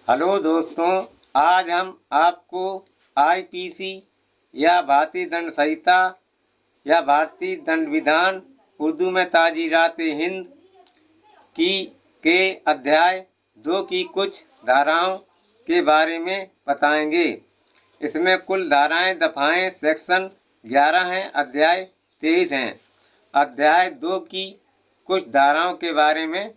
Hello दोस्तों, आज हम आपको आईपीसी या भारतीय दंड संहिता या भारतीय दंड विधान उर्दू में ताजीरात-ए-हिंद की के अध्याय 2 की कुछ धाराओं के बारे में बताएंगे। इसमें कुल धाराएं, दफाएं, सेक्शन 11 हैं, अध्याय 23 हैं। अध्याय 2 की कुछ धाराओं के बारे में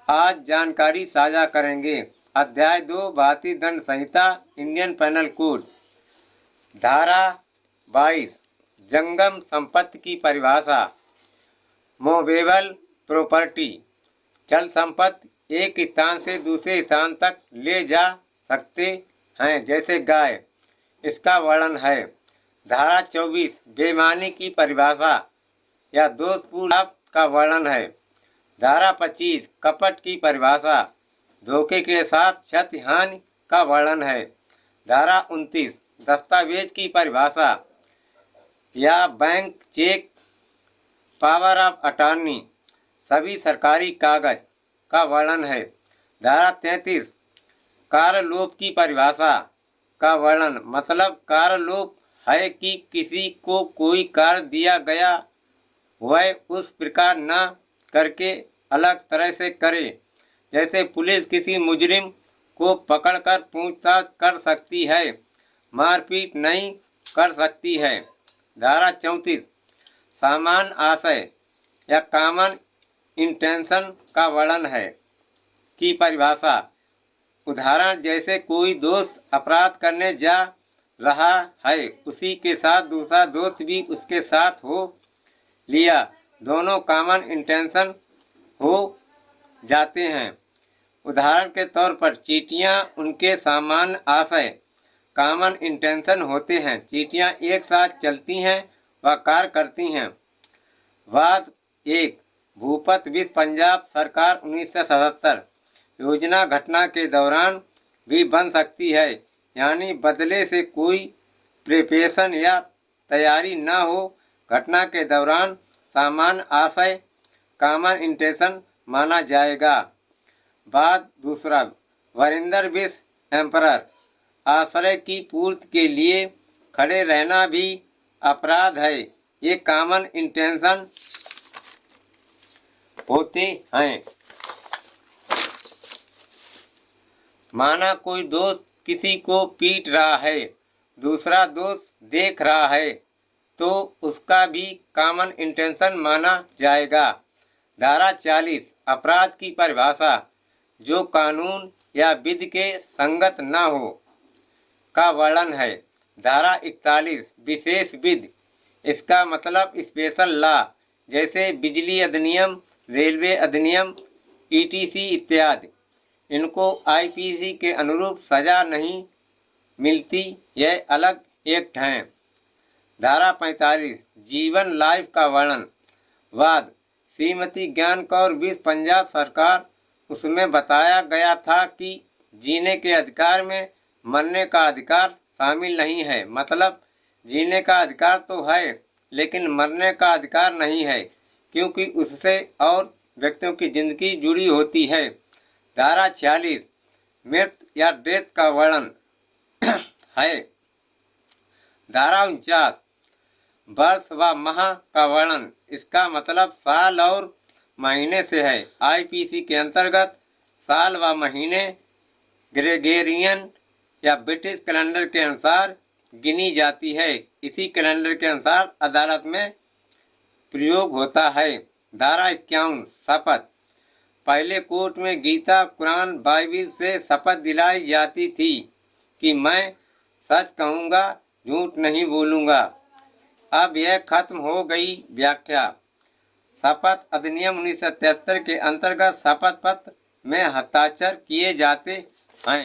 आज जानकारी साझा करेंगे। अध्याय 2 भारतीय दंड संहिता इंडियन पेनल कोड। धारा 22 जंगम संपत्ति की परिभाषा। मूवेबल प्रॉपर्टी चल संपत्ति एक स्थान से दूसरे स्थान तक ले जा सकते हैं, जैसे गाय। इसका वर्णन है। धारा 24 बेईमानी की परिभाषा या दोषपूर्ण लाभ का वर्णन है। धारा 25 कपट की परिभाषा, धोखे के साथ क्षति हानि का वर्णन है। धारा 29 दस्तावेज की परिभाषा या bank, cheque, power of attorney, सभी सरकारी कागज का वर्णन है। धारा 33 कार्यलोप की परिभाषा का वर्णन, मतलब कार्यलोप है कि किसी को कोई कार्य दिया गया वह उस प्रकार न करके अलग तरह से करे। जैसे पुलिस किसी मुजरिम को पकड़कर पूछताछ कर सकती है, मारपीट नहीं कर सकती है। धारा 34 समान आशय या कॉमन इंटेंशन का वर्णन है की परिभाषा। उदाहरण, जैसे कोई दोस्त अपराध करने जा रहा है, उसी के साथ दूसरा दोस्त भी उसके साथ हो लिया, दोनों कॉमन इंटेंशन हो जाते हैं। उदाहरण के तौर पर चींटियां उनके सामान्य आशय कॉमन इंटेंशन होते हैं। चींटियां एक साथ चलती हैं व कार्य करती हैं। वाद 1 भूपत वित्त पंजाब सरकार 1977 योजना घटना के दौरान भी बन सकती है, यानी बदले से कोई प्रिपरेशन या तैयारी न हो। घटना के दौरान सामान्य आशय कॉमन इंटेंशन माना जाएगा। बात 2 वरिंदर विश एम्परर आश्रय की पूर्ति के लिए खड़े रहना भी अपराध है। ये कॉमन इंटेंशन होते हैं। माना कोई दोस्त किसी को पीट रहा है, दूसरा दोस्त देख रहा है, तो उसका भी कॉमन इंटेंशन माना जाएगा। धारा 40 अपराध की परिभाषा, जो कानून या विधि के संगत न हो का वर्णन है। धारा 41 विशेष विधि, इसका मतलब स्पेशल लॉ, जैसे बिजली अधिनियम, रेलवे अधिनियम, ईटीसी इत्यादि। इनको आईपीसी के अनुरूप सजा नहीं मिलती, यह अलग एक्ट हैं। धारा 45 जीवन लाइफ का वर्णन। वाद श्रीमती ज्ञान कौर विश पंजाब सरकार, उसमें बताया गया था कि जीने के अधिकार में मरने का अधिकार शामिल नहीं है। मतलब जीने का अधिकार तो है, लेकिन मरने का अधिकार नहीं है, क्योंकि उससे और व्यक्तियों की जिंदगी जुड़ी होती है। धारा 46 मृत्यु या डेथ का वर्णन है। धारा 49 वर्ष व माह का वर्णन, इसका मतलब साल और महीने से है। आईपीसी के अंतर्गत साल व महीने ग्रेगोरियन या ब्रिटिश कैलेंडर के अनुसार गिनी जाती है। इसी कैलेंडर के अनुसार अदालत में प्रयोग होता है। धारा 51 शपथ, पहले कोर्ट में गीता, कुरान, बाइबिल से शपथ दिलाई जाती थी कि मैं सच कहूँगा, झूठ नहीं बोलूँगा। अब यह खत्म हो गई व्याख्या। शपथ अधिनियम 1973 के अंतर्गत शपथ पत्र में हस्ताक्षर किए जाते हैं।